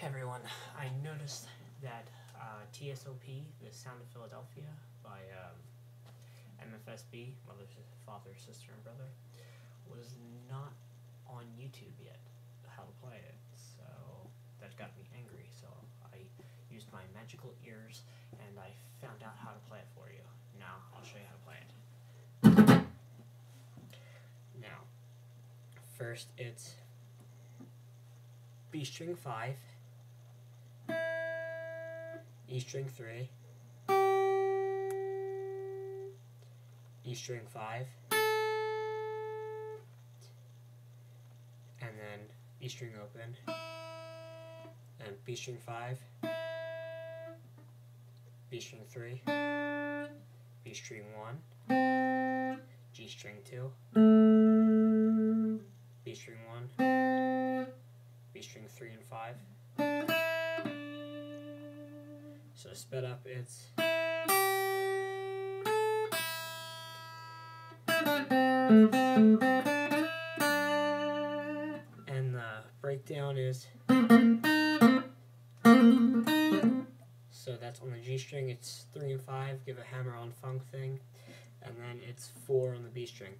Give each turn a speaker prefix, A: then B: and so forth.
A: Hey everyone, I noticed that TSOP, The Sound of Philadelphia, by MFSB, Mother, Father, Sister, and Brother, was not on YouTube yet, how to play it, so that got me angry, so I used my magical ears, and I found out how to play it for you. Now, I'll show you how to play it. Now, first it's B string 5, E string 3, E string 5, and then E string open, and B string 5, B string 3, B string 1, G string 2, B string 1, B string 3 and 5. So sped up, it's and the breakdown is, so that's on the G string, it's 3 and 5, give a hammer on funk thing, and then it's 4 on the B string.